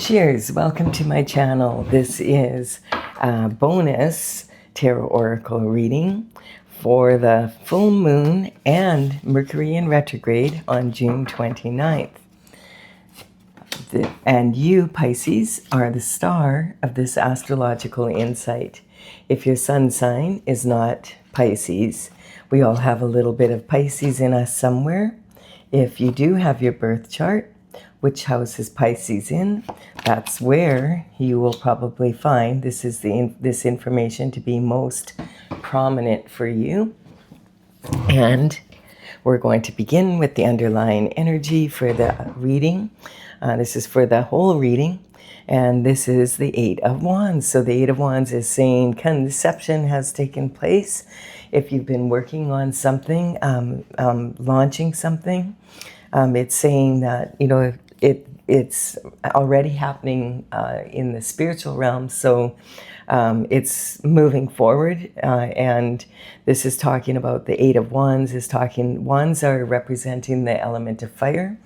Cheers, welcome to my channel. This is a bonus tarot oracle reading for the full moon and Mercury in retrograde on June 29th. And you, Pisces, are the star of this astrological insight. If your sun sign is not Pisces, we all have a little bit of Pisces in us somewhere. If you do have your birth chart, which house is Pisces in, that's where you will probably find this information to be most prominent for you. And we're going to begin with the underlying energy for the reading. This is for the whole reading, and this is the Eight of Wands. So the Eight of Wands is saying conception has taken place. If you've been working on something, launching something, it's saying that, it's already happening in the spiritual realm. So it's moving forward. And this is talking about the Eight of Wands wands are representing the element of fire.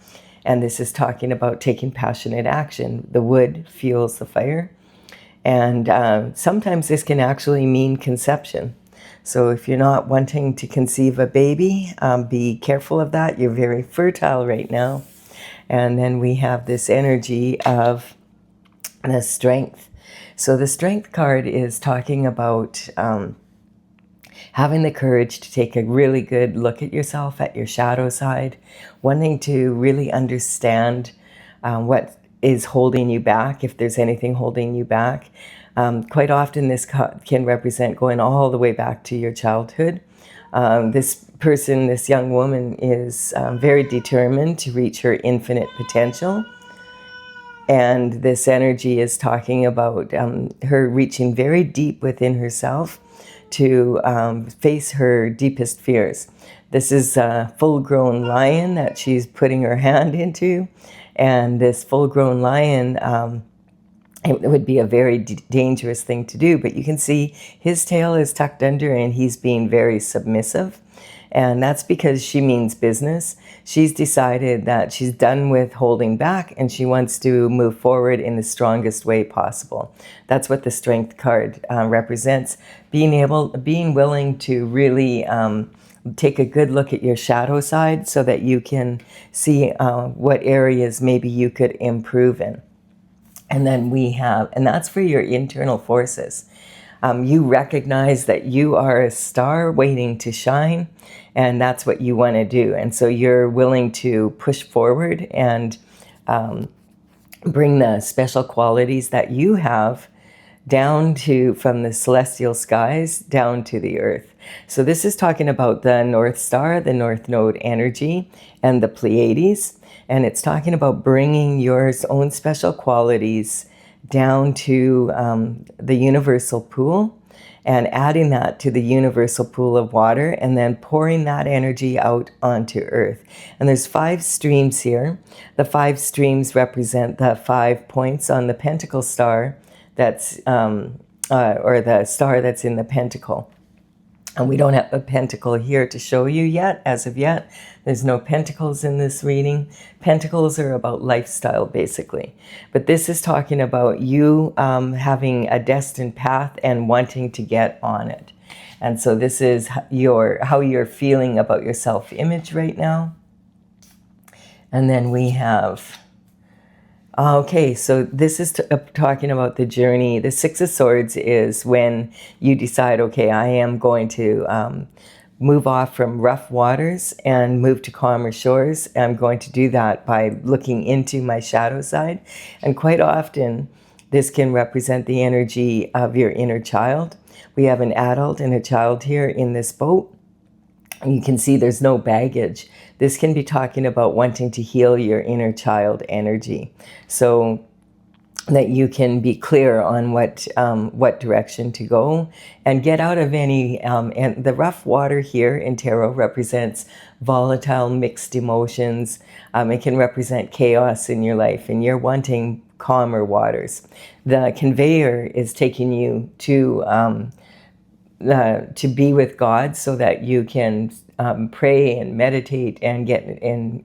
And this is talking about taking passionate action. The wood fuels the fire. And sometimes this can actually mean conception. So if you're not wanting to conceive a baby, be careful of that. You're very fertile right now. And then we have this energy of the strength. So the strength card is talking about having the courage to take a really good look at yourself, at your shadow side, wanting to really understand what is holding you back, if there's anything holding you back. Quite often this can represent going all the way back to your childhood. This young woman is very determined to reach her infinite potential. And this energy is talking about her reaching very deep within herself to face her deepest fears. This is a full-grown lion that she's putting her hand into. And this full-grown lion, it would be a very dangerous thing to do, but you can see his tail is tucked under and he's being very submissive. And that's because she means business. She's decided that she's done with holding back and she wants to move forward in the strongest way possible. That's what the strength card represents. Being willing to really take a good look at your shadow side so that you can see what areas maybe you could improve in. And then and that's for your internal forces. You recognize that you are a star waiting to shine, and that's what you want to do. And so you're willing to push forward and bring the special qualities that you have from the celestial skies down to the earth. So this is talking about the North Star, the North Node energy, and the Pleiades. And it's talking about bringing your own special qualities down to the universal pool and adding that to the universal pool of water and then pouring that energy out onto earth. And there's 5 streams here. The 5 streams represent the 5 points on the pentacle star that's, or the star that's in the pentacle. And we don't have a pentacle here to show you yet, as of yet. There's no pentacles in this reading. Pentacles are about lifestyle, basically. But this is talking about you having a destined path and wanting to get on it. And so this is how you're feeling about your self-image right now. And then we have... Okay, so this is talking about the journey. The Six of Swords is when you decide, okay, I am going to move off from rough waters and move to calmer shores. I'm going to do that by looking into my shadow side. And quite often, this can represent the energy of your inner child. We have an adult and a child here in this boat. And you can see there's no baggage. This can be talking about wanting to heal your inner child energy so that you can be clear on what direction to go and get out of any, and the rough water here in tarot represents volatile, mixed emotions. It can represent chaos in your life and you're wanting calmer waters. The conveyor is taking you to to be with God so that you can pray and meditate and get in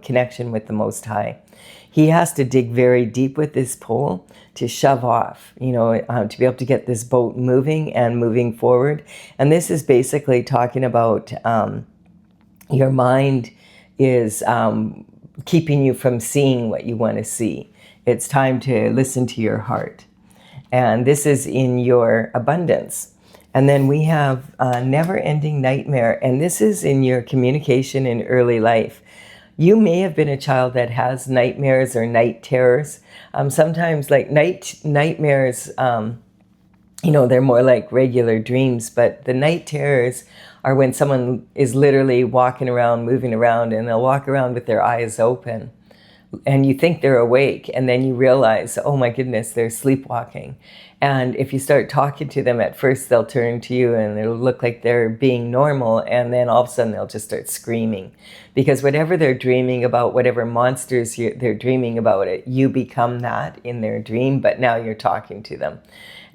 connection with the Most High. He has to dig very deep with this pole to shove off, to be able to get this boat moving and moving forward. And this is basically talking about your mind is keeping you from seeing what you want to see. It's time to listen to your heart. And this is in your abundance. And then we have never-ending nightmare. And this is in your communication in early life. You may have been a child that has nightmares or night terrors. Sometimes like nightmares, they're more like regular dreams, but the night terrors are when someone is literally walking around, moving around, and they'll walk around with their eyes open. And you think they're awake, and then you realize, oh my goodness, they're sleepwalking. And if you start talking to them at first, they'll turn to you and it'll look like they're being normal, and then all of a sudden they'll just start screaming. Because whatever they're dreaming about, whatever monsters they're dreaming about it, you become that in their dream, but now you're talking to them.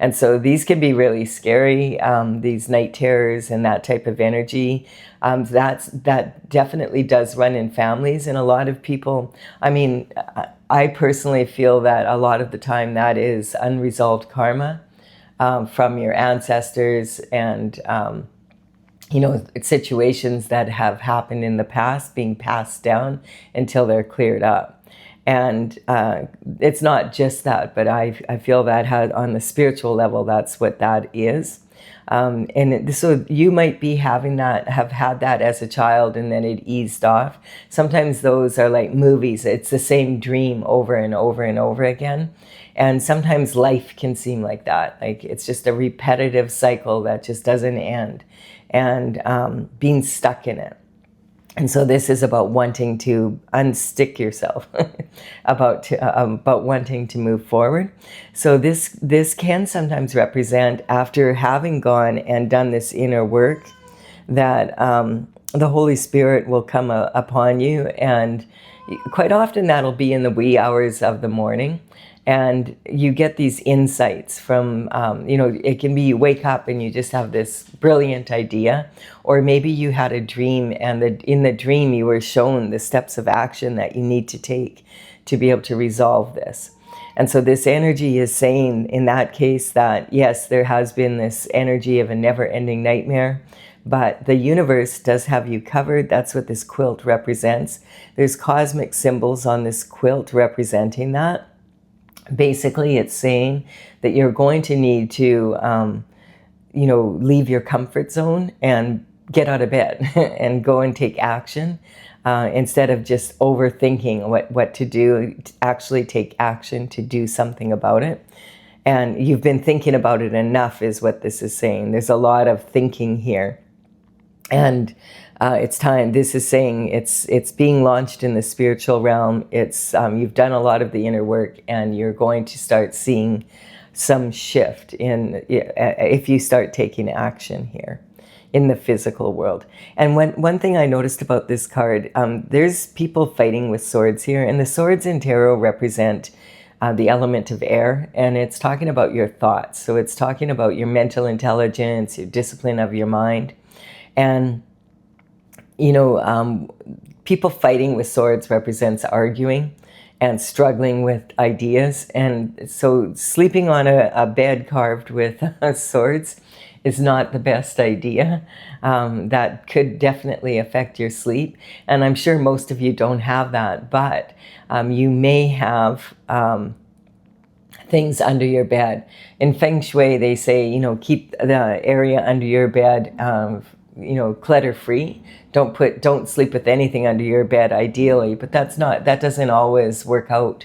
And so these can be really scary, these night terrors and that type of energy. That definitely does run in families, and a lot of people, I personally feel that a lot of the time that is unresolved karma from your ancestors and, situations that have happened in the past being passed down until they're cleared up. And it's not just that, but I feel that on the spiritual level, that's what that is. So you might be have had that as a child, and then it eased off. Sometimes those are like movies. It's the same dream over and over and over again. And sometimes life can seem like that. Like it's just a repetitive cycle that just doesn't end, and being stuck in it. And so this is about wanting to unstick yourself, about wanting to move forward. So this can sometimes represent, after having gone and done this inner work, that the Holy Spirit will come upon you. And quite often that'll be in the wee hours of the morning. And you get these insights from, it can be you wake up and you just have this brilliant idea. Or maybe you had a dream, and in the dream you were shown the steps of action that you need to take to be able to resolve this. And so this energy is saying in that case that, yes, there has been this energy of a never-ending nightmare, but the universe does have you covered. That's what this quilt represents. There's cosmic symbols on this quilt representing that. Basically, it's saying that you're going to need to, leave your comfort zone and get out of bed and go and take action instead of just overthinking what to do. Actually take action to do something about it. And you've been thinking about it enough is what this is saying. There's a lot of thinking here. And it's time. This is saying it's being launched in the spiritual realm. It's you've done a lot of the inner work, and you're going to start seeing some shift if you start taking action here in the physical world. And one thing I noticed about this card, there's people fighting with swords here, and the swords in tarot represent the element of air, and it's talking about your thoughts. So it's talking about your mental intelligence, your discipline of your mind. And, people fighting with swords represents arguing and struggling with ideas. And so sleeping on a bed carved with swords is not the best idea. That could definitely affect your sleep. And I'm sure most of you don't have that, but you may have things under your bed. In Feng Shui, they say, keep the area under your bed clutter free. Don't sleep with anything under your bed ideally, but that doesn't always work out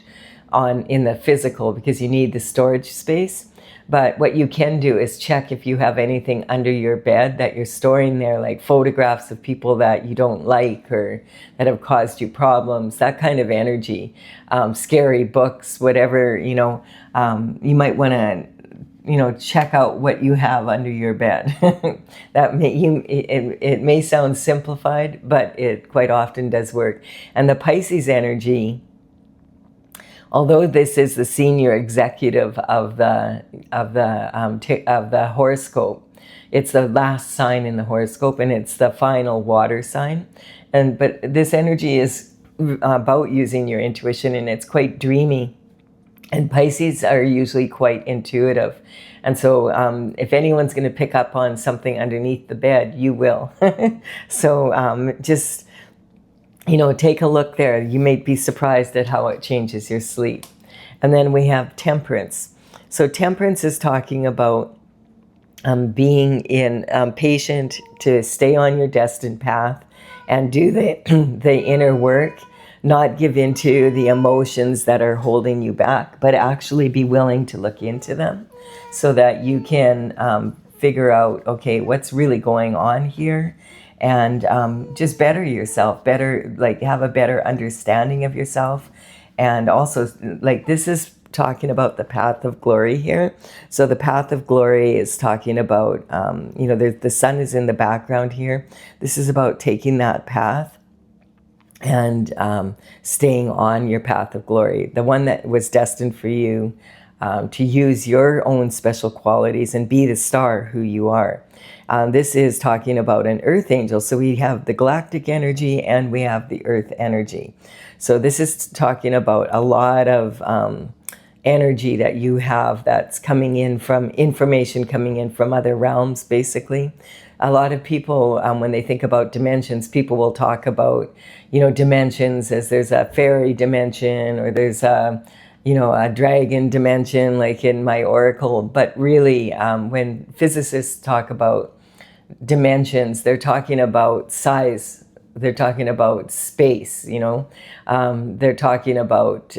in the physical, because you need the storage space. But what you can do is check if you have anything under your bed that you're storing there, like photographs of people that you don't like or that have caused you problems, that kind of energy, scary books, whatever, you might want to check out what you have under your bed. It may sound simplified, but it quite often does work. And the Pisces energy, although this is the senior executive of the horoscope, It's the last sign in the horoscope, and it's the final water sign. But this energy is about using your intuition, and it's quite dreamy. And Pisces are usually quite intuitive. And so if anyone's going to pick up on something underneath the bed, you will. So just, take a look there. You may be surprised at how it changes your sleep. And then we have Temperance. So Temperance is talking about being patient to stay on your destined path and do the inner work, not give into the emotions that are holding you back, but actually be willing to look into them so that you can figure out, okay, what's really going on here, and just better yourself, have a better understanding of yourself. And also, this is talking about the path of glory here. So the path of glory is talking about, the sun is in the background here. This is about taking that path and staying on your path of glory, the one that was destined for you to use your own special qualities and be the star who you are. This is talking about an earth angel. So we have the galactic energy and we have the earth energy. So this is talking about a lot of energy that you have that's coming in from information coming in from other realms, basically. A lot of people, when they think about dimensions, people will talk about, dimensions as there's a fairy dimension or there's a dragon dimension, like in my oracle. But really, when physicists talk about dimensions, they're talking about size. They're talking about space, they're talking about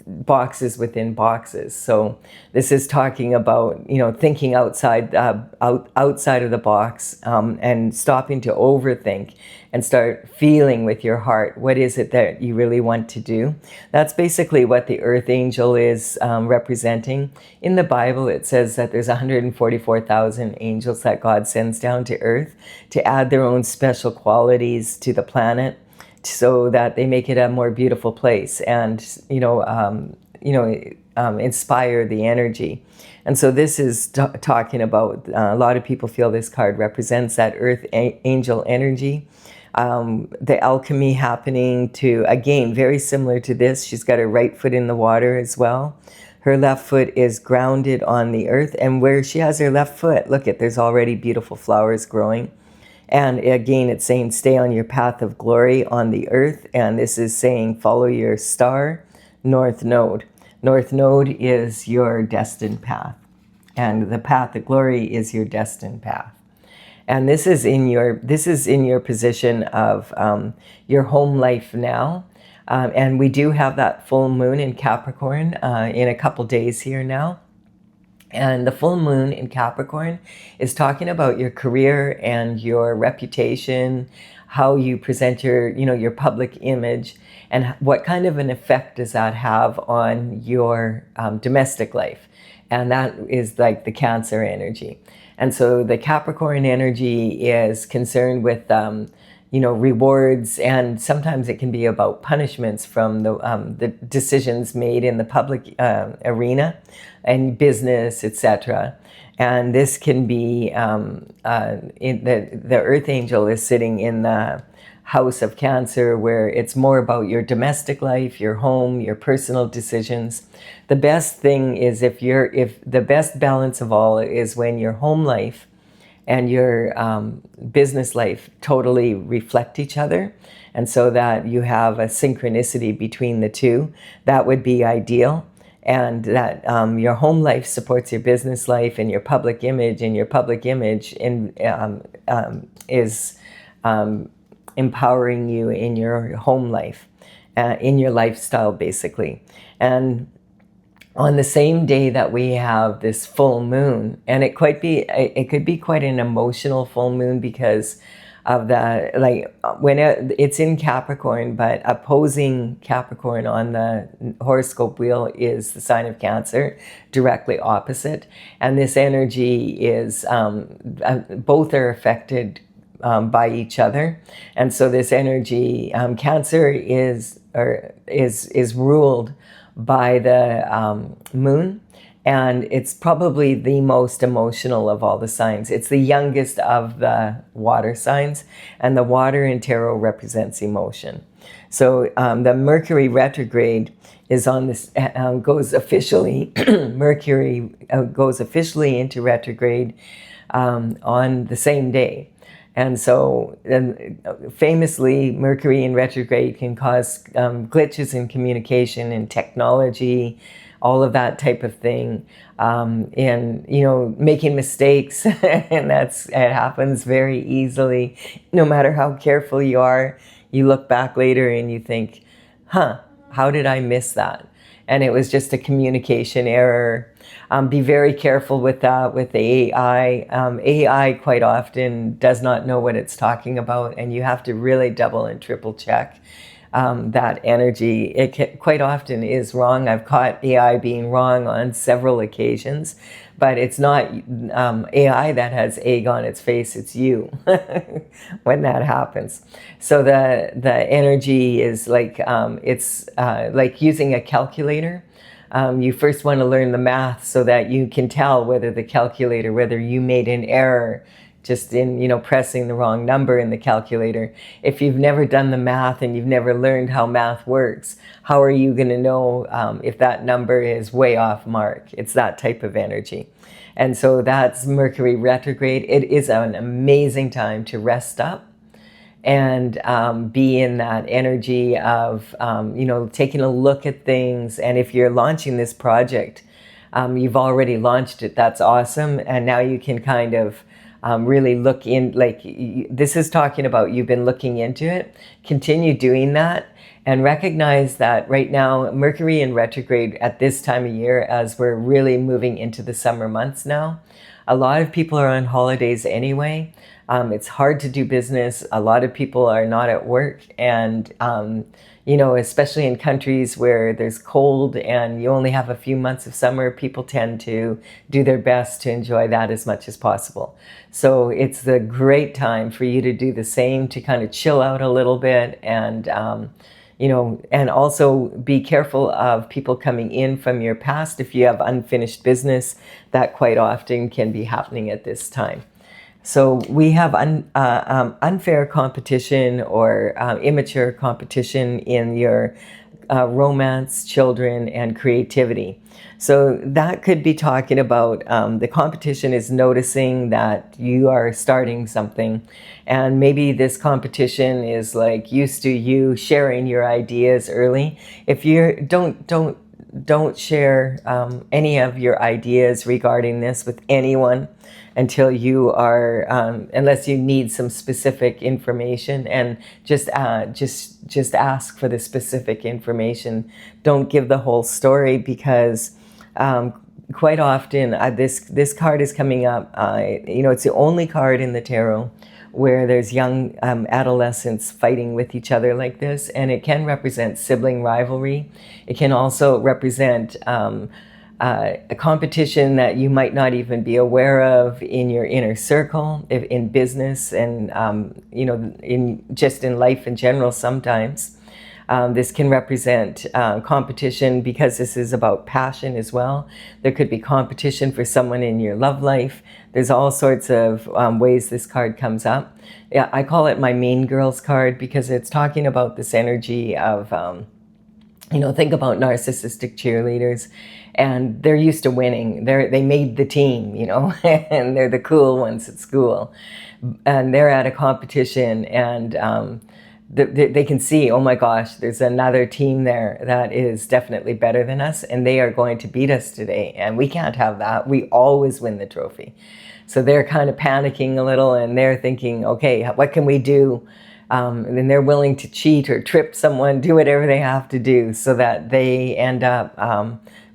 boxes within boxes. So this is talking about, thinking outside outside of the box, and stopping to overthink and start feeling with your heart. What is it that you really want to do? That's basically what the earth angel is representing. In the Bible, it says that there's 144,000 angels that God sends down to earth to add their own special qualities to the planet so that they make it a more beautiful place and, inspire the energy. And so this is talking about, a lot of people feel this card represents that earth angel energy. The alchemy happening to, again, very similar to this. She's got her right foot in the water as well. Her left foot is grounded on the earth. And where she has her left foot, look at, there's already beautiful flowers growing. And again, it's saying stay on your path of glory on the earth. And this is saying follow your star, North Node. North Node is your destined path. And the path of glory is your destined path. And this is in your position of your home life now. And we do have that full moon in Capricorn in a couple days here now. And the full moon in Capricorn is talking about your career and your reputation, how you present your public image, and what kind of an effect does that have on your domestic life. And that is like the Cancer energy. And so the Capricorn energy is concerned with rewards, and sometimes it can be about punishments from the decisions made in the public arena and business, etc. And this can be in the Earth Angel is sitting in the house of Cancer, where it's more about your domestic life, your home, your personal decisions. The best thing is if the best balance of all is when your home life and your business life totally reflect each other, and so that you have a synchronicity between the two. That would be ideal, and that your home life supports your business life and your public image, and your public image is empowering you in your home life, in your lifestyle, basically. And on the same day that we have this full moon, and it could be quite an emotional full moon because of when it's in Capricorn, but opposing Capricorn on the horoscope wheel is the sign of Cancer, directly opposite. And this energy is, both are affected by each other. And so this energy, Cancer is ruled by the moon, And it's probably the most emotional of all the signs. It's the youngest of the water signs, and the water in tarot represents emotion. So the Mercury retrograde is on this, goes officially, Mercury goes officially into retrograde on the same day. And so famously, Mercury in retrograde can cause glitches in communication and technology, all of that type of thing, and, you know, making mistakes. And it happens very easily. No matter how careful you are, you look back later and you think, how did I miss that? And it was just a communication error. Be very careful with that with the AI. AI quite often does not know what it's talking about, and you have to really double and triple check that energy. Quite often is wrong. I've caught AI being wrong on several occasions, but it's not AI that has egg on its face, it's you when that happens. So the energy is like, it's like using a calculator. You first want to learn the math so that you can tell whether you made an error just in, you know, pressing the wrong number in the calculator. If you've never done the math and you've never learned how math works, how are you going to know if that number is way off mark? It's that type of energy. And so that's Mercury retrograde. It is an amazing time to rest up and be in that energy of, you know, taking a look at things. And if you're launching this project, you've already launched it, that's awesome. And now you can kind of really look in, like this is talking about you've been looking into it. Continue doing that and recognize that right now, Mercury in retrograde at this time of year, as we're really moving into the summer months now, a lot of people are on holidays anyway. It's hard to do business. A lot of people are not at work, and you know, especially in countries where there's cold and you only have a few months of summer, people tend to do their best to enjoy that as much as possible. So it's the great time for you to do the same, to kind of chill out a little bit, and you know, and also be careful of people coming in from your past. If you have unfinished business, that quite often can be happening at this time. So we have unfair competition or immature competition in your romance, children, and creativity. So that could be talking about the competition is noticing that you are starting something, and maybe this competition is like used to you sharing your ideas early. If you don't share any of your ideas regarding this with anyone until you are, unless you need some specific information, and just ask for the specific information. Don't give the whole story, because quite often this card is coming up. You know, it's the only card in the tarot where there's young adolescents fighting with each other like this, and it can represent sibling rivalry. It can also represent a competition that you might not even be aware of in your inner circle, in business, and you know, in life in general. Sometimes this can represent competition, because this is about passion as well. There could be competition for someone in your love life. There's all sorts of ways this card comes up. Yeah, I call it my Mean Girls card, because it's talking about this energy of, you know, think about narcissistic cheerleaders, and they're used to winning. They made the team, you know, and they're the cool ones at school. And they're at a competition, and they can see, oh my gosh, there's another team there that is definitely better than us, and they are going to beat us today, and we can't have that. We always win the trophy. So they're kind of panicking a little, and they're thinking, okay, what can we do? And they're willing to cheat or trip someone, do whatever they have to do so that they end up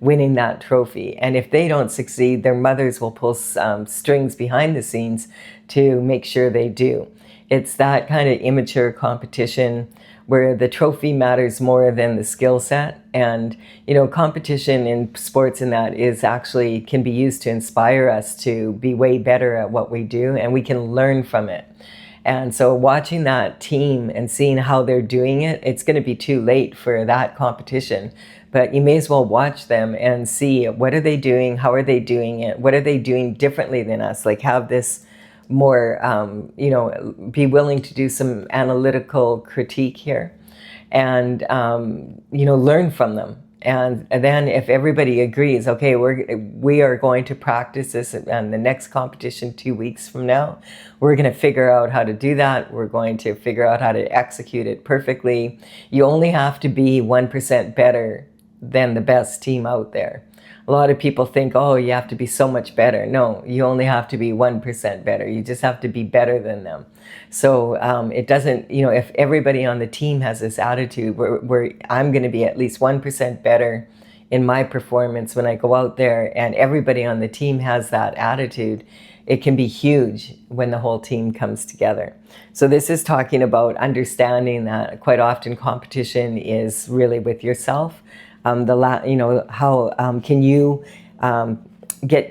winning that trophy. And if they don't succeed, their mothers will pull strings behind the scenes to make sure they do. It's that kind of immature competition where the trophy matters more than the skill set. And, you know, competition in sports and that is actually can be used to inspire us to be way better at what we do, and we can learn from it. And so watching that team and seeing how they're doing it, it's going to be too late for that competition. But you may as well watch them and see, what are they doing? How are they doing it? What are they doing differently than us? Like, have this more, be willing to do some analytical critique here, and learn from them. And then if everybody agrees, okay, we are going to practice this and the next competition 2 weeks from now, we're going to figure out how to do that. We're going to figure out how to execute it perfectly. You only have to be 1% better than the best team out there. A lot of people think, oh, you have to be so much better. No, you only have to be 1% better. You just have to be better than them. So it doesn't, if everybody on the team has this attitude where I'm going to be at least 1% better in my performance when I go out there, and everybody on the team has that attitude, it can be huge when the whole team comes together. So this is talking about understanding that quite often competition is really with yourself. How can you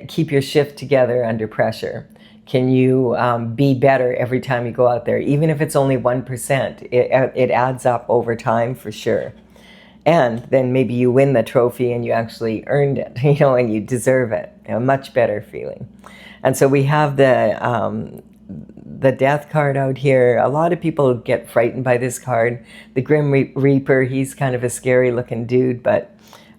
keep your shift together under pressure? Can you be better every time you go out there? Even if it's only 1%, it adds up over time for sure. And then maybe you win the trophy and you actually earned it, and you deserve it. A much better feeling. And so we have the Death card out here. A lot of people get frightened by this card. The Grim Reaper, he's kind of a scary looking dude, but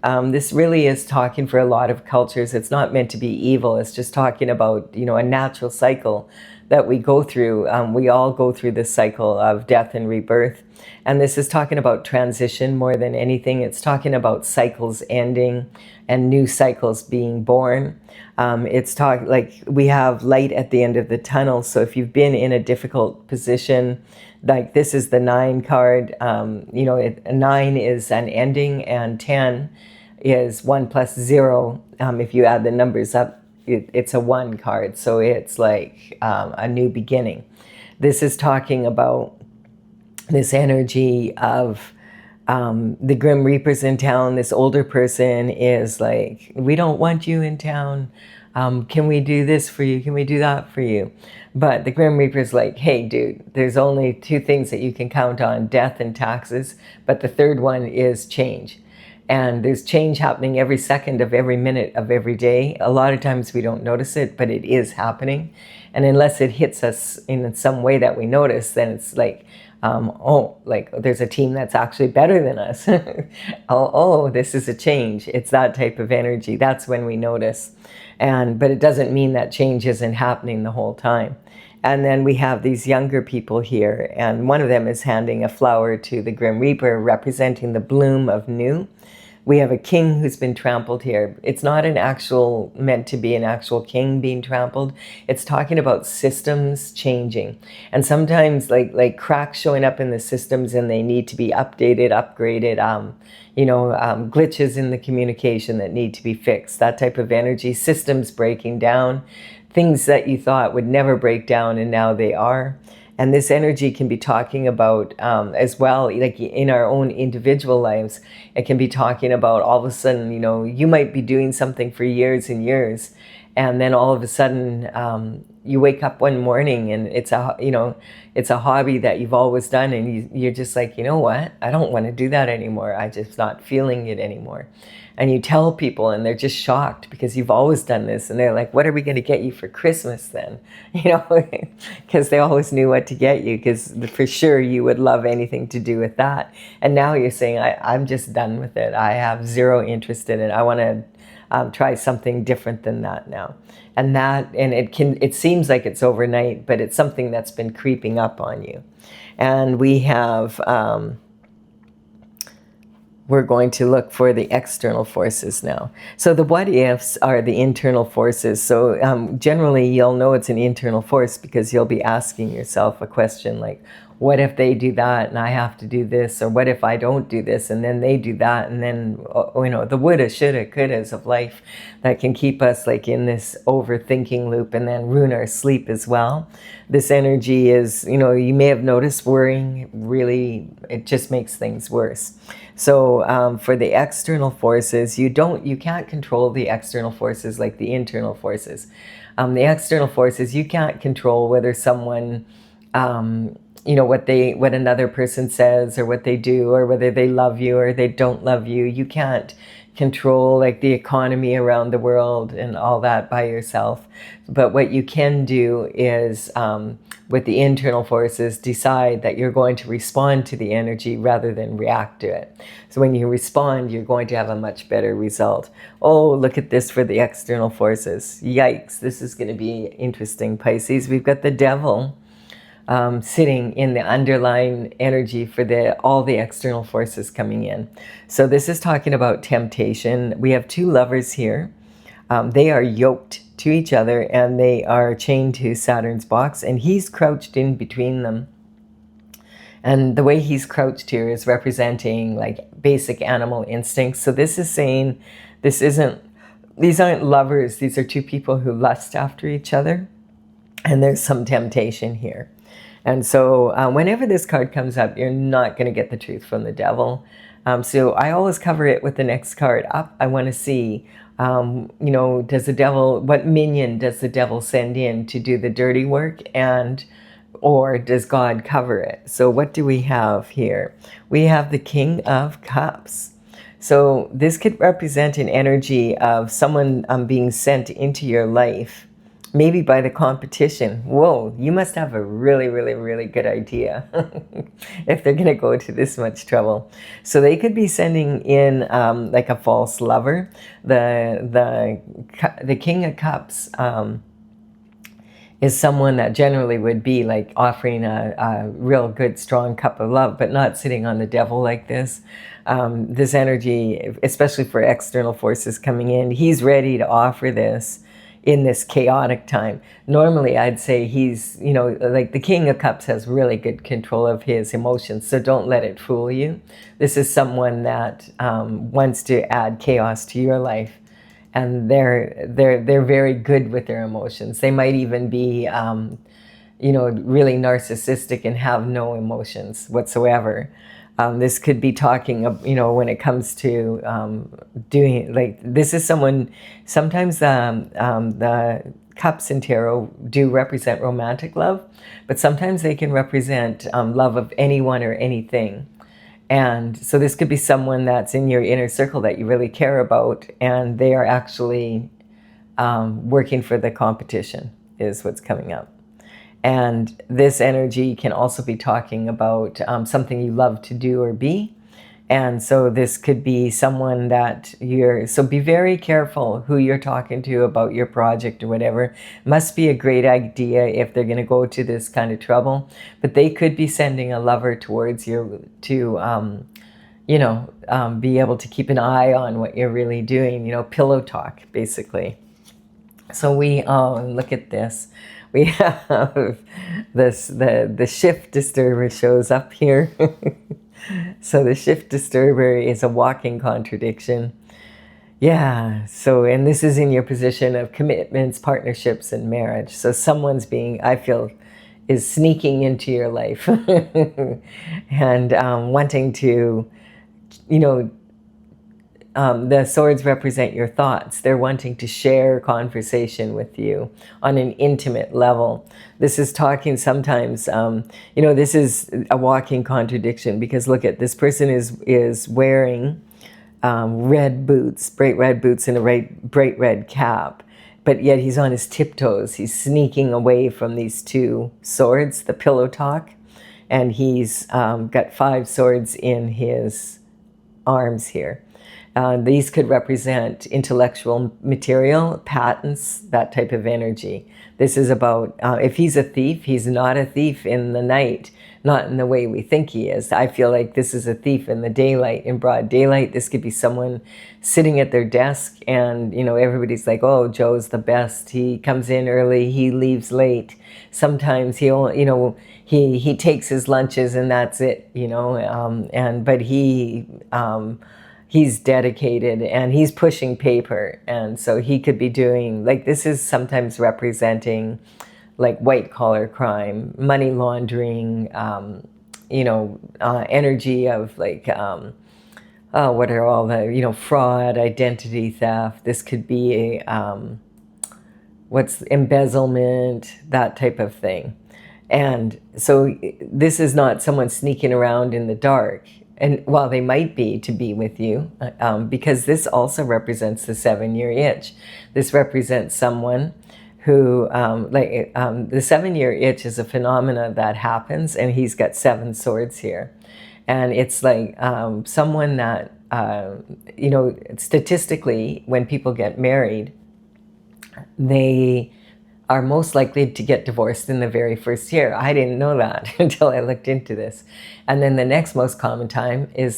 this really is talking for a lot of cultures. It's not meant to be evil. It's just talking about, a natural cycle that we go through. We all go through this cycle of death and rebirth. And this is talking about transition more than anything. It's talking about cycles ending and new cycles being born. Like we have light at the end of the tunnel. So if you've been in a difficult position, like this is the 9 card, 9 is an ending, and 10 is 1 plus 0. If you add the numbers up, it's a 1 card. So it's like a new beginning. This is talking about this energy of the Grim Reaper's in town. This older person is like, we don't want you in town. Can we do this for you? Can we do that for you? But the Grim Reaper's like, hey, dude, there's only 2 things that you can count on, death and taxes. But the third one is change. And there's change happening every second of every minute of every day. A lot of times we don't notice it, but it is happening. And unless it hits us in some way that we notice, then it's like, there's a team that's actually better than us. This is a change. It's that type of energy. That's when we notice. But it doesn't mean that change isn't happening the whole time. And then we have these younger people here, and one of them is handing a flower to the Grim Reaper, representing the bloom of new. We have a king who's been trampled here. It's not meant to be an actual king being trampled. It's talking about systems changing. And sometimes like cracks showing up in the systems, and they need to be updated, upgraded, glitches in the communication that need to be fixed, that type of energy, systems breaking down, things that you thought would never break down and now they are. And this energy can be talking about as well, like in our own individual lives, it can be talking about all of a sudden, you might be doing something for years and years. And then all of a sudden you wake up one morning and it's a hobby that you've always done. And you're just like, you know what? I don't want to do that anymore. I'm just not feeling it anymore. And you tell people and they're just shocked because you've always done this. And they're like, what are we going to get you for Christmas then? Because they always knew what to get you, because for sure you would love anything to do with that. And now you're saying, I'm just done with it. I have zero interest in it. I want to try something different than that now. And it seems like it's overnight, but it's something that's been creeping up on you. And we have... we're going to look for the external forces now. So the what ifs are the internal forces. So generally you'll know it's an internal force because you'll be asking yourself a question like, what if they do that and I have to do this? Or what if I don't do this and then they do that? And then, the woulda, shoulda, couldas of life that can keep us like in this overthinking loop and then ruin our sleep as well. This energy is, you may have noticed worrying really, it just makes things worse. So for the external forces, you can't control the external forces like the internal forces. The external forces, you can't control whether someone what another person says or what they do, or whether they love you or they don't love you. You can't control like the economy around the world and all that by yourself. But what you can do is, with the internal forces, decide that you're going to respond to the energy rather than react to it. So when you respond, you're going to have a much better result. Oh, look at this for the external forces. Yikes, this is going to be interesting, Pisces. We've got the devil sitting in the underlying energy for all the external forces coming in. So this is talking about temptation. We have two lovers here. They are yoked to each other and they are chained to Saturn's box, and he's crouched in between them. And the way he's crouched here is representing like basic animal instincts. So this is saying these aren't lovers. These are two people who lust after each other. And there's some temptation here. And so whenever this card comes up, you're not going to get the truth from the devil. So I always cover it with the next card up. I want to see, what minion does the devil send in to do the dirty work, or does God cover it? So what do we have here? We have the King of Cups. So this could represent an energy of someone being sent into your life, maybe by the competition. Whoa, you must have a really, really, really good idea if they're going to go to this much trouble. So they could be sending in like a false lover. The King of Cups is someone that generally would be like offering a real good, strong cup of love, but not sitting on the devil like this. This energy, especially for external forces coming in, he's ready to offer this in this chaotic time. Normally, I'd say he's, like the King of Cups has really good control of his emotions, so don't let it fool you. This is someone that wants to add chaos to your life, and they're very good with their emotions. They might even be, really narcissistic and have no emotions whatsoever. This could be talking, when it comes to doing, like, this is someone, sometimes the cups in tarot do represent romantic love, but sometimes they can represent love of anyone or anything. And so this could be someone that's in your inner circle that you really care about, and they are actually working for the competition is what's coming up. And this energy can also be talking about something you love to do or be. And so this could be someone that so be very careful who you're talking to about your project or whatever. Must be a great idea if they're going to go to this kind of trouble. But they could be sending a lover towards you to, be able to keep an eye on what you're really doing, pillow talk, basically. So look at this. We have the shift disturber shows up here. So the shift disturber is a walking contradiction. Yeah, and this is in your position of commitments, partnerships, and marriage. So someone's is sneaking into your life and wanting to, the swords represent your thoughts. They're wanting to share conversation with you on an intimate level. This is talking sometimes, this is a walking contradiction, because look at this person is wearing red boots, bright red boots, and a bright red cap, but yet he's on his tiptoes. He's sneaking away from these two swords, the pillow talk, and he's got 5 swords in his arms here. These could represent intellectual material, patents, that type of energy. This is about, if he's a thief, he's not a thief in the night, not in the way we think he is. I feel like this is a thief in the daylight, in broad daylight. This could be someone sitting at their desk and, everybody's like, oh, Joe's the best. He comes in early, he leaves late. Sometimes he takes his lunches and that's it, but he's dedicated and he's pushing paper. And so he could be doing, like, this is sometimes representing like white collar crime, money laundering, energy of like, what are all the, fraud, identity theft. This could be embezzlement, that type of thing. And so this is not someone sneaking around in the dark. And while they might be to be with you, because this also represents the 7-year itch. This represents someone who, the 7-year itch is a phenomena that happens, and he's got 7 swords here. And it's like someone that, statistically, when people get married, they are most likely to get divorced in the very first year. I didn't know that until I looked into this. And then the next most common time is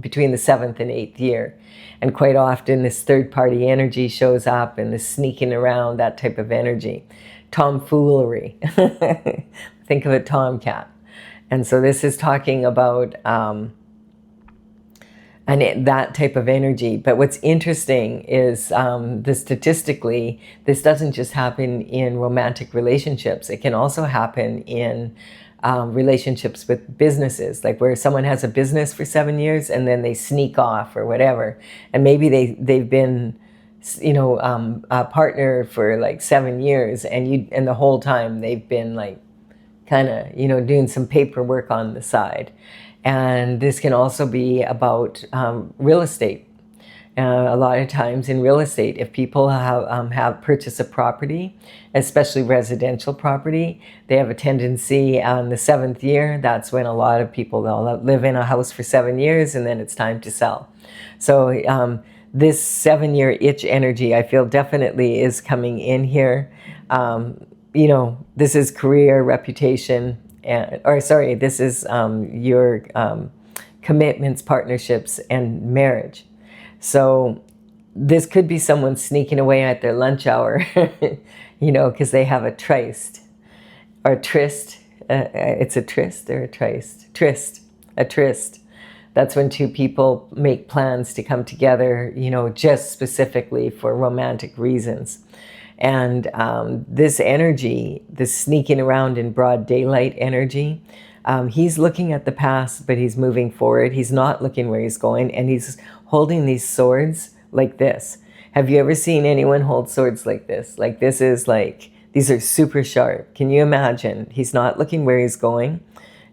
between the 7th and 8th year. And quite often this third party energy shows up, and this sneaking around, that type of energy. Tomfoolery. Think of a tomcat. And so this is talking about that type of energy. But what's interesting is statistically, this doesn't just happen in romantic relationships. It can also happen in relationships with businesses, like where someone has a business for 7 years and then they sneak off or whatever. And maybe they've been a partner for like 7 years, and the whole time they've been like kind of, doing some paperwork on the side. And this can also be about real estate. A lot of times in real estate, if people have purchased a property, especially residential property, they have a tendency on the 7th year. That's when a lot of people, they'll live in a house for 7 years and then it's time to sell. So this 7-year itch energy, I feel definitely is coming in here. This is career, reputation, this is your commitments, partnerships, and marriage. So this could be someone sneaking away at their lunch hour, because they have a tryst or tryst. It's a tryst or a tryst? Tryst. A tryst. That's when two people make plans to come together, just specifically for romantic reasons. And this energy, this sneaking around in broad daylight energy, he's looking at the past, but he's moving forward. He's not looking where he's going, and he's holding these swords like this. Have you ever seen anyone hold swords like this? Like this is like, these are super sharp. Can you imagine? He's not looking where he's going,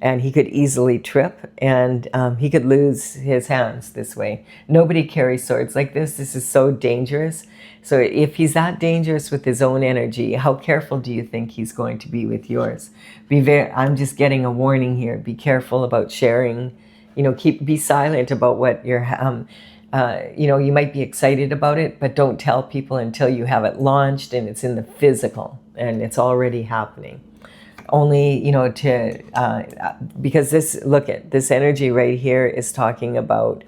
and he could easily trip, and he could lose his hands this way. Nobody carries swords like this. This is so dangerous. So if he's that dangerous with his own energy, how careful do you think he's going to be with yours? I'm just getting a warning here. Be careful about sharing. Be silent about what you're, you might be excited about it, but don't tell people until you have it launched and it's in the physical and it's already happening. Only, because this energy right here is talking about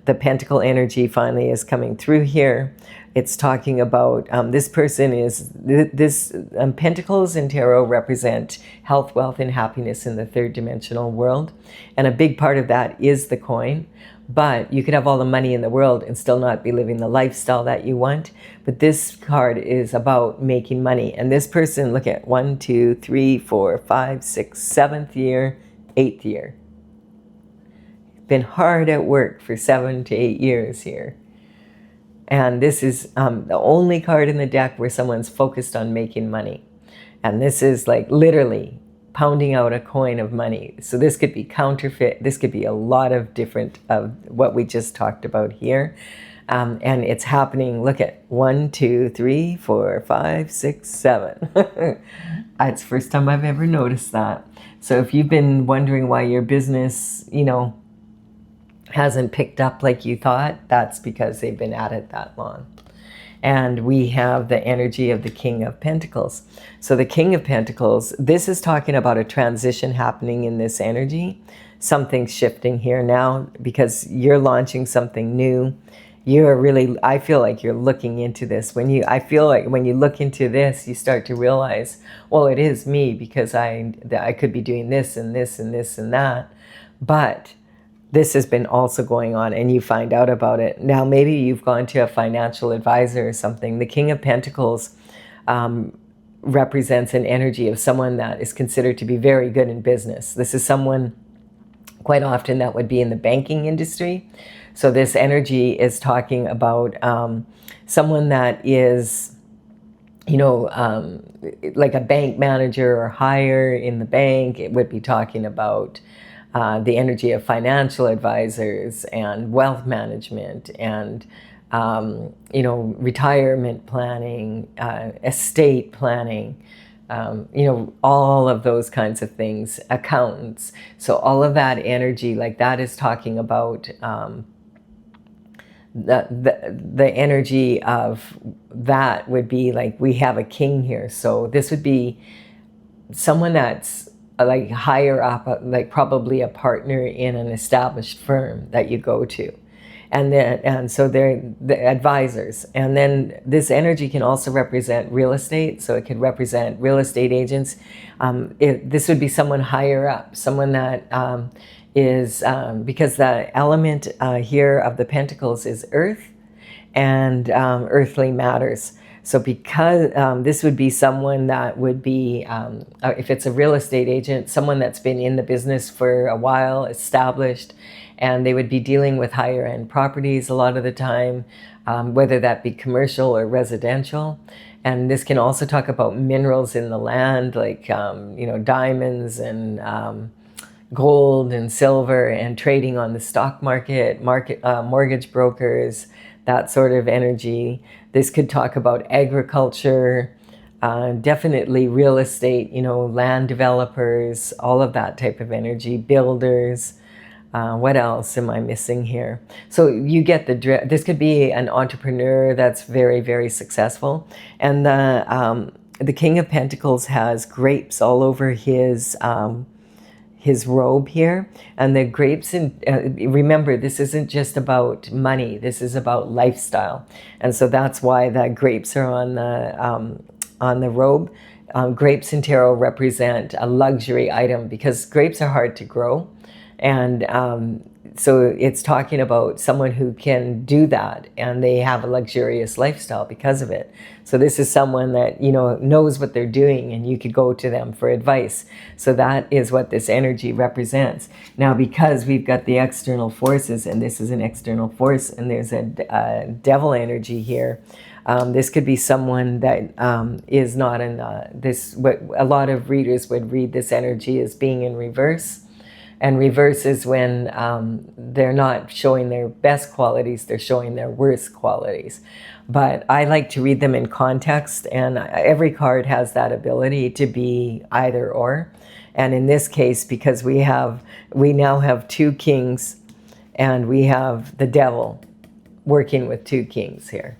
the pentacle energy finally is coming through here. It's talking about this person is, pentacles in tarot represent health, wealth, and happiness in the third dimensional world. And a big part of that is the coin. But you could have all the money in the world and still not be living the lifestyle that you want. But this card is about making money. And this person, look at 1, 2, 3, 4, 5, 6, 7th year, 8th year. Been hard at work for 7 to 8 years here. And this is the only card in the deck where someone's focused on making money. And this is like literally pounding out a coin of money. So this could be counterfeit. This could be a lot of different of what we just talked about here. And it's happening, look at 1, 2, 3, 4, 5, 6, 7. It's the first time I've ever noticed that. So if you've been wondering why your business, hasn't picked up like you thought, that's because they've been at it that long. And we have the energy of the King of Pentacles. So the King of Pentacles, this is talking about a transition happening in this energy. Something's shifting here now because you're launching something new. I feel like you're looking into this. I feel like when you look into this, you start to realize, well, it is me because I could be doing this and this and this and that. But this has been also going on and you find out about it. Now, maybe you've gone to a financial advisor or something. The King of Pentacles represents an energy of someone that is considered to be very good in business. This is someone quite often that would be in the banking industry. So this energy is talking about someone that is, you know, like a bank manager or higher in the bank. It would be talking about the energy of financial advisors and wealth management and, you know, retirement planning, estate planning, you know, all of those kinds of things, accountants. So all of that energy, like that is talking about the energy of that would be like we have a king here. So this would be someone that's like higher up, like probably a partner in an established firm that you go to. And so they're the advisors. And then this energy can also represent real estate. So it could represent real estate agents. This would be someone higher up, someone that is, because the element here of the Pentacles is earth and earthly matters. So because this would be someone that would be, if it's a real estate agent, someone that's been in the business for a while, established, and they would be dealing with higher end properties a lot of the time, whether that be commercial or residential. And this can also talk about minerals in the land, like, you know, diamonds and gold and silver, and trading on the stock market, mortgage brokers, that sort of energy. This could talk about agriculture, definitely real estate, you know, land developers, all of that type of energy, builders. What else am I missing here? So you get this could be an entrepreneur that's very, very successful. And the King of Pentacles has grapes all over his robe here. And the grapes, remember, this isn't just about money. This is about lifestyle. And so that's why the grapes are on the robe. Grapes in tarot represent a luxury item because grapes are hard to grow. And so it's talking about someone who can do that, and they have a luxurious lifestyle because of it. So this is someone that, you know, knows what they're doing, and you could go to them for advice. So that is what this energy represents. Now, because we've got the external forces, and this is an external force, and there's a devil energy here, this could be someone that is not in this. What a lot of readers would read this energy as being in reverse. And reverse is when they're not showing their best qualities, they're showing their worst qualities. But I like to read them in context, and every card has that ability to be either or. And in this case, because we now have two kings, and we have the devil working with two kings here.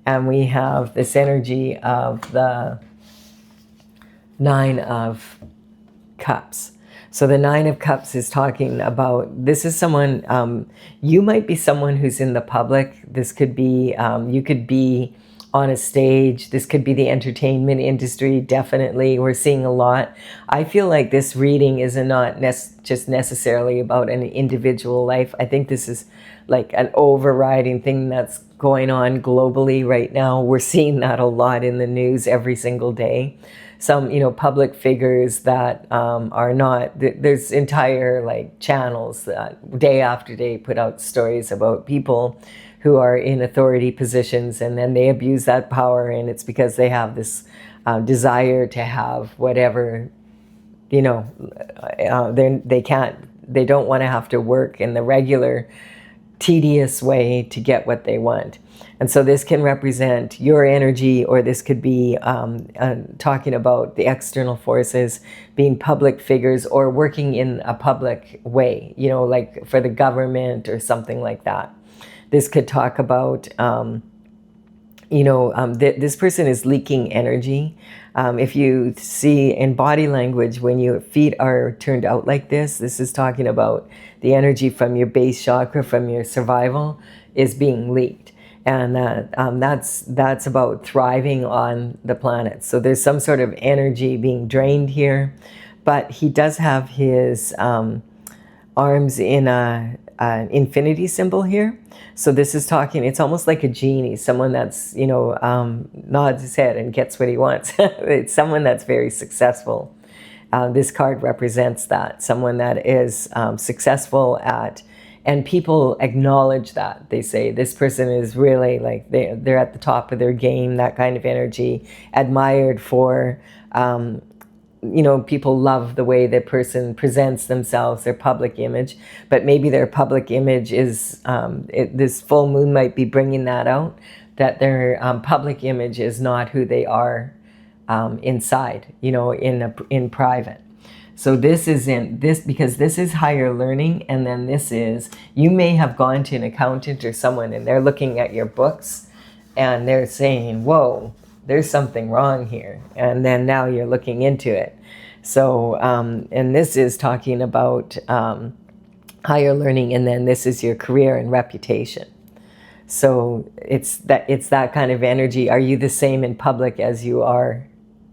And we have this energy of the Nine of Cups. So the Nine of Cups is talking about, this is someone, you might be someone who's in the public. This could be, you could be on a stage. This could be the entertainment industry, definitely. We're seeing a lot. I feel like this reading is not just necessarily about an individual life. I think this is like an overriding thing that's going on globally right now. We're seeing that a lot in the news every single day. Some, you know, public figures that are not, there's entire like channels that day after day put out stories about people who are in authority positions, and then they abuse that power, and it's because they have this desire to have whatever, you know, they don't want to have to work in the regular tedious way to get what they want. And so this can represent your energy, or this could be talking about the external forces, being public figures or working in a public way, you know, like for the government or something like that. This could talk about, you know, this person is leaking energy. If you see in body language, when your feet are turned out like this is talking about the energy from your base chakra, from your survival, is being leaked. And that's about thriving on the planet. So there's some sort of energy being drained here. But he does have his arms in an infinity symbol here. So this is talking, it's almost like a genie, someone that's, you know, nods his head and gets what he wants. It's someone that's very successful. This card represents that, someone that is successful at And people acknowledge that. They say this person is really like they're at the top of their game, that kind of energy, admired for, people love the way that person presents themselves, their public image, but maybe their public image is, this full moon might be bringing that out, that their public image is not who they are inside, in private. So this is because this is higher learning, and then this is, you may have gone to an accountant or someone and they're looking at your books and they're saying, whoa, there's something wrong here. And then now you're looking into it. So, and this is talking about higher learning, and then this is your career and reputation. So it's that kind of energy. Are you the same in public as you are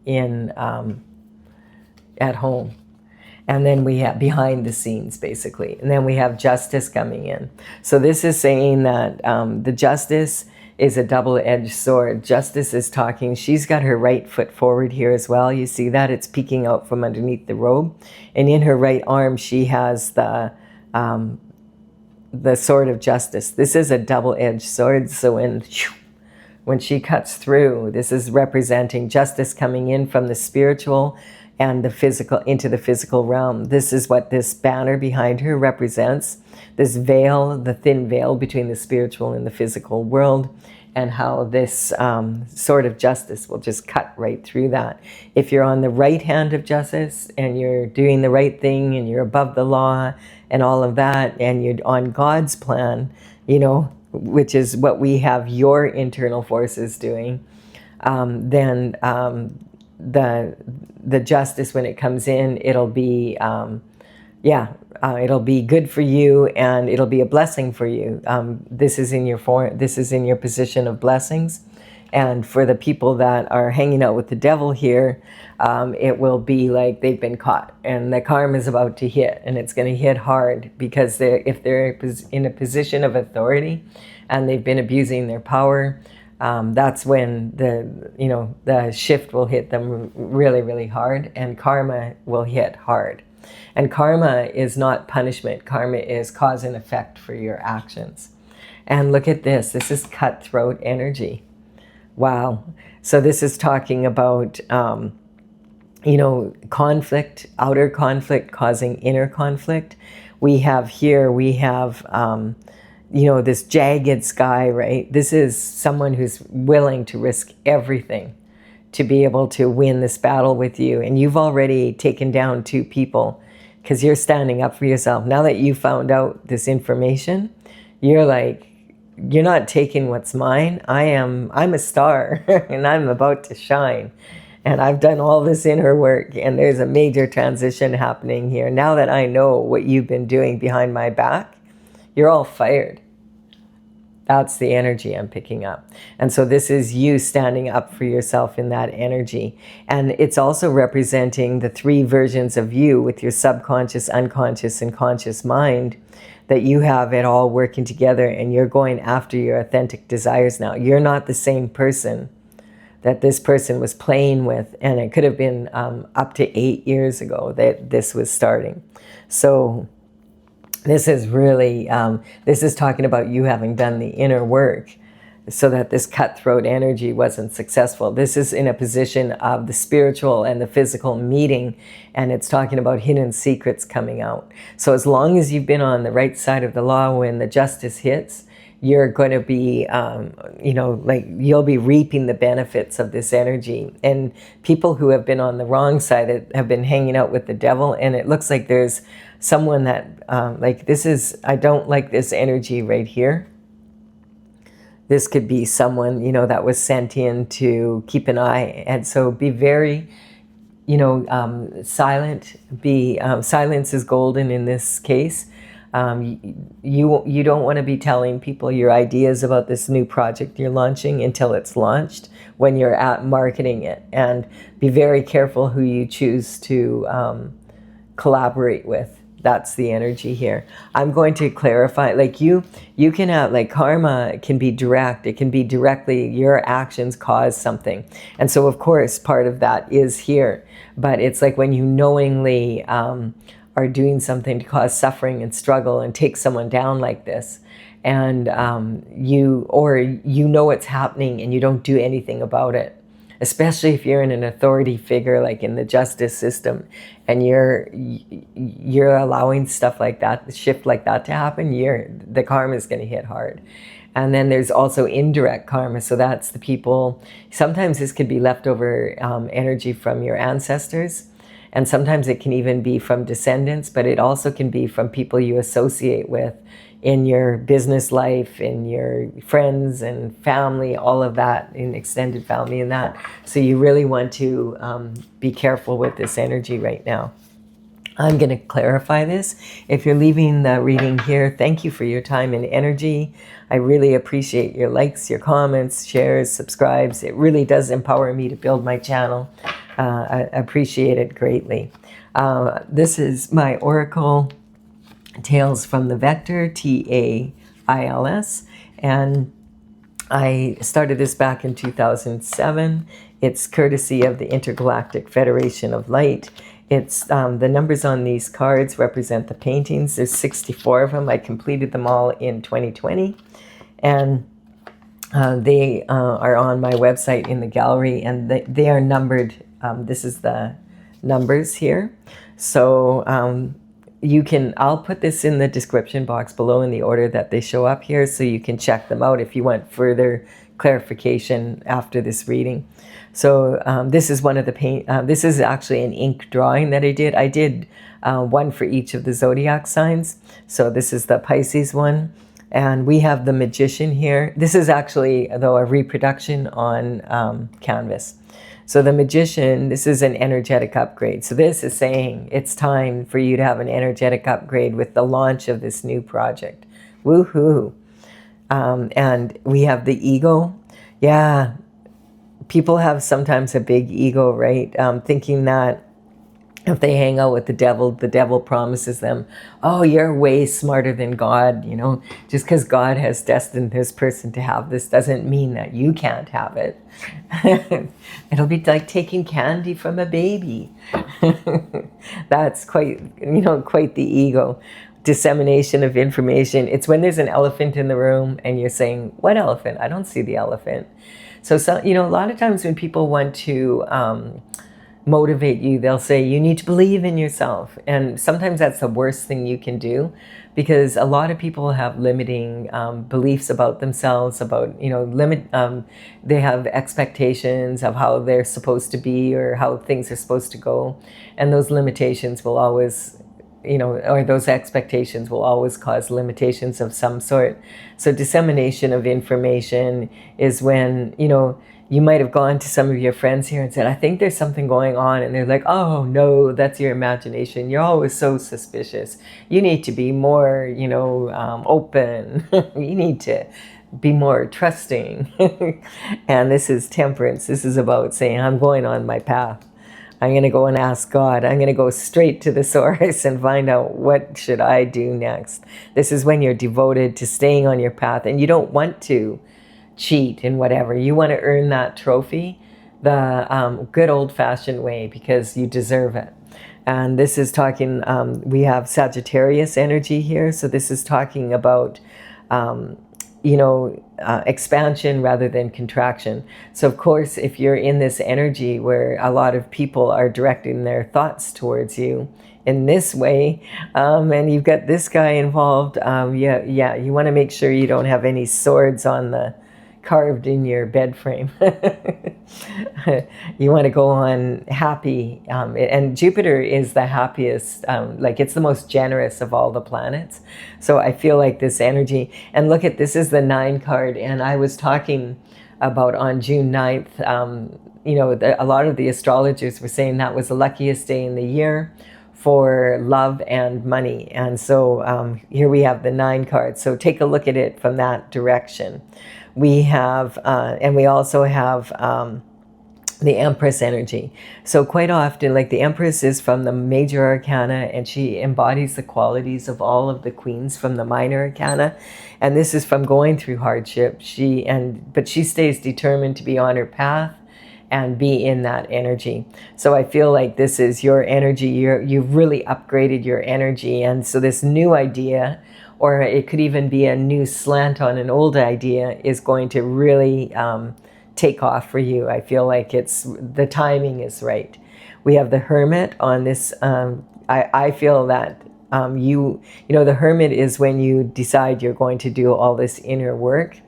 in at home? And then we have behind the scenes, basically. And then we have justice coming in. So this is saying that the justice is a double-edged sword. Justice is talking, she's got her right foot forward here as well. You see that? It's peeking out from underneath the robe. And in her right arm, she has the sword of justice. This is a double-edged sword. So when she cuts through, this is representing justice coming in from the spiritual and the physical into the physical realm. This is what this banner behind her represents. This veil, the thin veil between the spiritual and the physical world, and how this sword of justice will just cut right through that. If you're on the right hand of justice and you're doing the right thing and you're above the law and all of that, and you're on God's plan, which is what we have your internal forces doing, then the justice, when it comes in, it'll be it'll be good for you, and it'll be a blessing for you. This is in your position of blessings. And for the people that are hanging out with the devil here, it will be like they've been caught, and the karma is about to hit, and it's going to hit hard, because if they're in a position of authority and they've been abusing their power, that's when the shift will hit them really, really hard, and karma will hit hard. And karma is not punishment. Karma is cause and effect for your actions. And look at this. This is cutthroat energy. Wow. So this is talking about, conflict, outer conflict causing inner conflict. We have this jagged sky, right? This is someone who's willing to risk everything to be able to win this battle with you. And you've already taken down 2 people because you're standing up for yourself. Now that you found out this information, you're like, you're not taking what's mine. I'm a star and I'm about to shine. And I've done all this inner work, and there's a major transition happening here. Now that I know what you've been doing behind my back, you're all fired. That's the energy I'm picking up. And so this is you standing up for yourself in that energy. And it's also representing the 3 versions of you with your subconscious, unconscious, and conscious mind, that you have it all working together, and you're going after your authentic desires now. You're not the same person that this person was playing with. And it could have been up to 8 years ago that this was starting. So this is really, this is talking about you having done the inner work so that this cutthroat energy wasn't successful. This is in a position of the spiritual and the physical meeting, and it's talking about hidden secrets coming out. So as long as you've been on the right side of the law when the justice hits, you're going to be, you'll be reaping the benefits of this energy. And people who have been on the wrong side have been hanging out with the devil, and it looks like there's someone that, I don't like this energy right here. This could be someone, that was sent in to keep an eye. And so be very, silent. Silence is golden in this case. You don't want to be telling people your ideas about this new project you're launching until it's launched, when you're at marketing it. And be very careful who you choose to collaborate with. That's the energy here. I'm going to clarify, you can have, karma can be direct. It can be directly, your actions cause something. And so, of course, part of that is here. But it's like when you knowingly are doing something to cause suffering and struggle and take someone down like this, and you know it's happening and you don't do anything about it, especially if you're in an authority figure like in the justice system, and you're allowing stuff like that, shift like that to happen, the karma is going to hit hard. And then there's also indirect karma. So that's the people, sometimes this could be leftover energy from your ancestors. And sometimes it can even be from descendants, but it also can be from people you associate with in your business life, in your friends and family, all of that, in extended family and that. So you really want to be careful with this energy right now. I'm going to clarify this. If you're leaving the reading here, thank you for your time and energy. I really appreciate your likes, your comments, shares, subscribes. It really does empower me to build my channel. I appreciate it greatly. This is my Oracle Tales from the Vector, TAILS, and I started this back in 2007. It's courtesy of the Intergalactic Federation of Light. It's the numbers on these cards represent the paintings. There's 64 of them. I completed them all in 2020, and they are on my website in the gallery, and they are numbered. This is the numbers here. So I'll put this in the description box below in the order that they show up here, so you can check them out if you want further clarification after this reading. So this is one of the this is actually an ink drawing that I did. I did one for each of the zodiac signs. So this is the Pisces one. And we have the Magician here. This is actually, though, a reproduction on canvas. So the Magician, this is an energetic upgrade. So this is saying it's time for you to have an energetic upgrade with the launch of this new project. Woohoo. And we have the Ego. Yeah, people have sometimes a big ego, right? Thinking that if they hang out with the devil promises them, oh, you're way smarter than God. You know, just because God has destined this person to have this doesn't mean that you can't have it. It'll be like taking candy from a baby. That's quite the ego. Dissemination of information. It's when there's an elephant in the room and you're saying, what elephant? I don't see the elephant. So a lot of times when people want to motivate you, they'll say you need to believe in yourself, and sometimes that's the worst thing you can do, because a lot of people have limiting beliefs about themselves, about they have expectations of how they're supposed to be or how things are supposed to go, and those limitations will always or those expectations will always cause limitations of some sort. So dissemination of information is when you might have gone to some of your friends here and said, I think there's something going on. And they're like, oh, no, that's your imagination. You're always so suspicious. You need to be more, open. You need to be more trusting. And this is temperance. This is about saying, I'm going on my path. I'm going to go and ask God. I'm going to go straight to the source and find out what should I do next. This is when you're devoted to staying on your path and you don't want to cheat and whatever. You want to earn that trophy the good old-fashioned way because you deserve it. And this is talking, we have Sagittarius energy here. So this is talking about, expansion rather than contraction. So of course, if you're in this energy where a lot of people are directing their thoughts towards you in this way, and you've got this guy involved, you want to make sure you don't have any swords carved in your bed frame. You want to go on happy, and Jupiter is the happiest, it's the most generous of all the planets. So I feel like this energy, and look at, this is the 9 card, and I was talking about on June 9th, a lot of the astrologers were saying that was the luckiest day in the year for love and money. And so here we have the 9 cards. So take a look at it from that direction. We have, and we also have the Empress energy. So quite often, the Empress is from the major arcana, and she embodies the qualities of all of the queens from the minor arcana. And this is from going through hardship. But she stays determined to be on her path and be in that energy. So I feel like this is your energy. You've really upgraded your energy. And so this new idea, or it could even be a new slant on an old idea, is going to really take off for you. I feel like the timing is right. We have the Hermit on this. I feel that the Hermit is when you decide you're going to do all this inner work.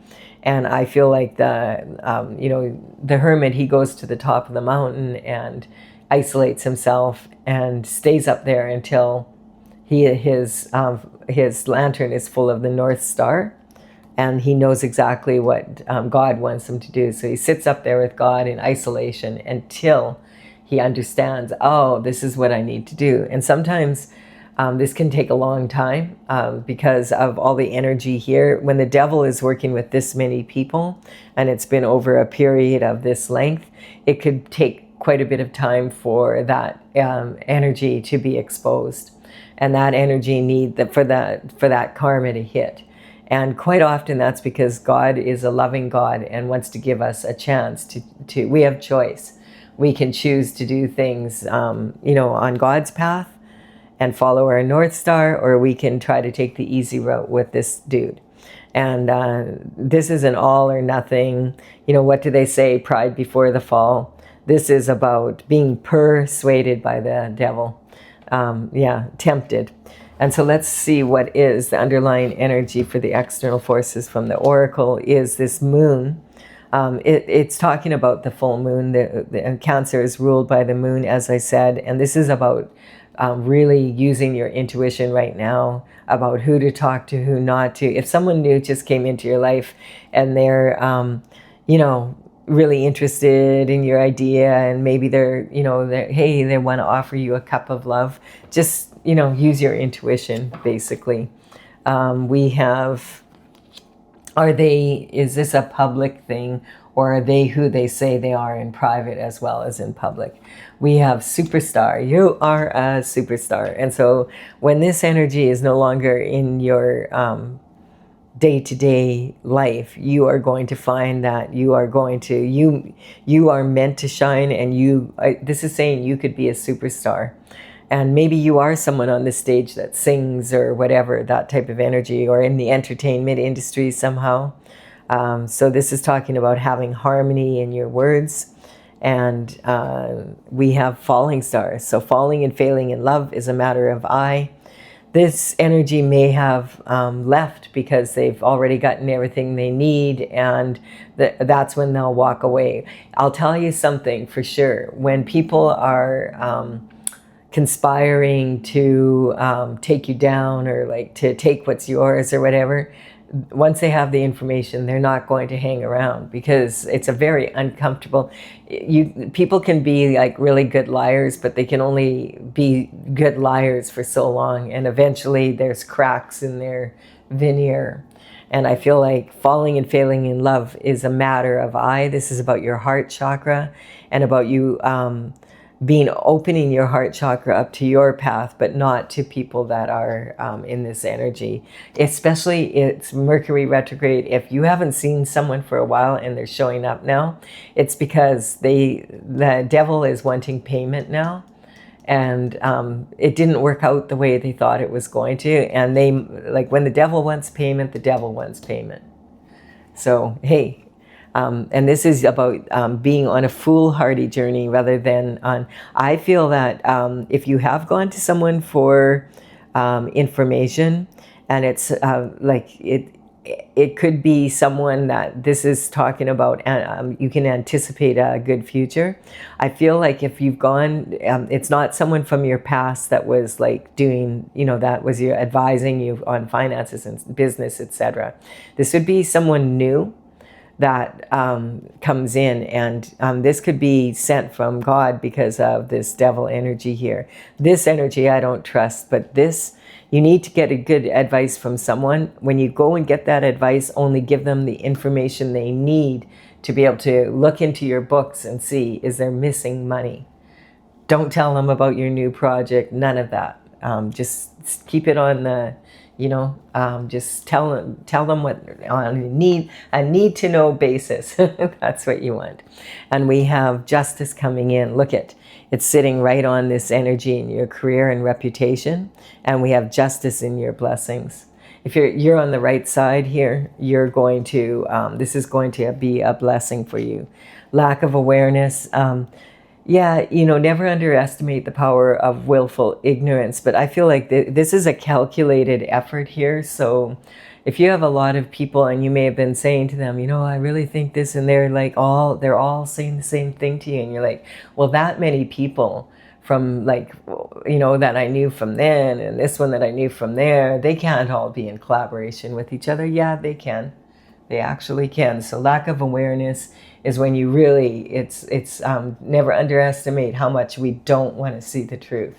And I feel like the Hermit, he goes to the top of the mountain and isolates himself and stays up there until his lantern is full of the North Star, and he knows exactly what God wants him to do. So he sits up there with God in isolation until he understands, oh, this is what I need to do. And sometimes this can take a long time because of all the energy here. When the devil is working with this many people and it's been over a period of this length, it could take quite a bit of time for that energy to be exposed. And that energy for that karma to hit. And quite often that's because God is a loving God and wants to give us a chance to we have choice. We can choose to do things, on God's path and follow our North Star, or we can try to take the easy route with this dude. And this is an all or nothing, what do they say? Pride before the fall. This is about being persuaded by the devil. Tempted. And so let's see what is the underlying energy for the external forces from the Oracle is this moon. It's talking about the full moon. The Cancer is ruled by the moon, as I said, and this is about really using your intuition right now about who to talk to, who not to. If someone new just came into your life and they're, really interested in your idea, and maybe they want to offer you a cup of love, just, use your intuition, basically. We have, is this a public thing, or are they who they say they are in private as well as in public? We have superstar. You are a superstar. And so when this energy is no longer in your day-to-day life, you are going to find that you are meant to shine, and this is saying you could be a superstar. And maybe you are someone on the stage that sings or whatever, that type of energy, or in the entertainment industry somehow. So this is talking about having harmony in your words. And we have falling stars. So falling and failing in love is a matter of I. This energy may have left because they've already gotten everything they need, and that's when they'll walk away. I'll tell you something for sure. When people are conspiring to take you down, or like to take what's yours or whatever, once they have the information, they're not going to hang around, because it's a very uncomfortable. People can be like really good liars, but they can only be good liars for so long, and eventually there's cracks in their veneer. And I feel like falling and failing in love is a matter of I. This is about your heart chakra, and about you opening your heart chakra up to your path, but not to people that are in this energy. Especially, it's Mercury retrograde. If you haven't seen someone for a while and they're showing up now, it's because the devil is wanting payment now, and it didn't work out the way they thought it was going to. And when the devil wants payment, the devil wants payment. So hey. And this is about being on a foolhardy journey rather than on. I feel that if you have gone to someone for information, and it's it could be someone that this is talking about, you can anticipate a good future. I feel like if you've gone, it's not someone from your past that was like doing, that was your advising you on finances and business, etc. This would be someone new that comes in, and this could be sent from God because of this devil energy here. This energy I don't trust, but this, you need to get a good advice from someone. When you go and get that advice, only give them the information they need to be able to look into your books and see, is there missing money? Don't tell them about your new project, none of that. Just keep it on the, Just tell them what on a need to know basis. That's what you want. And we have justice coming in. Look it's sitting right on this energy in your career and reputation, and we have justice in your blessings. If you're on the right side here, you're going to this is going to be a blessing for you. Lack of awareness. Yeah, never underestimate the power of willful ignorance. But I feel like this is a calculated effort here. So if you have a lot of people and you may have been saying to them, I really think this, and they're all saying the same thing to you. And you're like, well, that many people from that I knew from then and this one that I knew from there, they can't all be in collaboration with each other. Yeah, they can. They actually can. So lack of awareness is when you really, it's never underestimate how much we don't want to see the truth.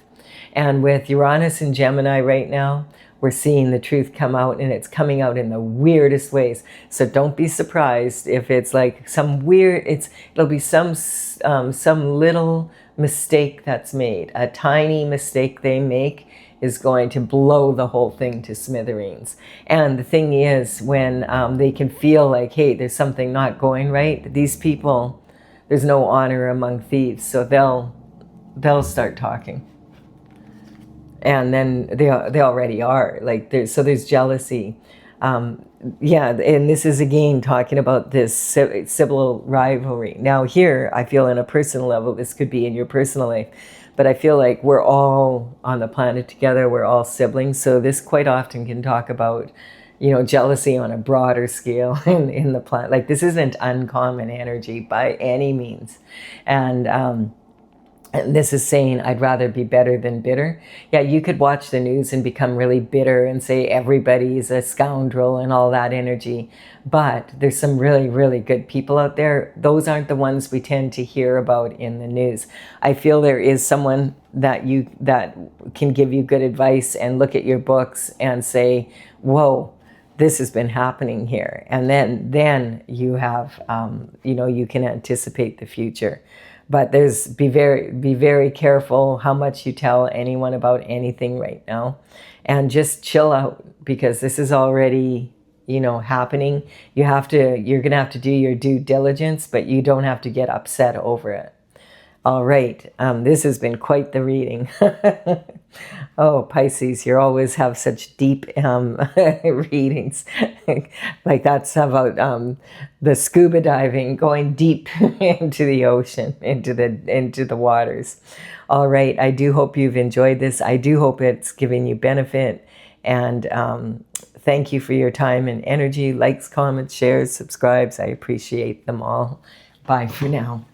And with Uranus and Gemini right now, we're seeing the truth come out, and it's coming out in the weirdest ways. So don't be surprised if it's like it'll be some little mistake that's made. A tiny mistake they make is going to blow the whole thing to smithereens. And the thing is, when they can feel like, hey, there's something not going right, these people, there's no honor among thieves, so they'll start talking. And then they already are. There's jealousy. Yeah, and this is again talking about this civil rivalry. Now here, I feel on a personal level, this could be in your personal life, but I feel like we're all on the planet together. We're all siblings. So this quite often can talk about, jealousy on a broader scale in the planet. Like, this isn't uncommon energy by any means. And this is saying, I'd rather be better than bitter. Yeah, you could watch the news and become really bitter and say everybody's a scoundrel and all that energy. But there's some really, really good people out there. Those aren't the ones we tend to hear about in the news. I feel there is someone that can give you good advice and look at your books and say, whoa, this has been happening here. And then you have, you can anticipate the future. But be very careful how much you tell anyone about anything right now, and just chill out, because this is already, happening. You're going to have to do your due diligence, but you don't have to get upset over it. All right. This has been quite the reading. Oh, Pisces, you always have such deep readings. Like that's about the scuba diving, going deep into the ocean, into the waters. All right. I do hope you've enjoyed this. I do hope it's given you benefit. And thank you for your time and energy. Likes, comments, shares, subscribes. I appreciate them all. Bye for now.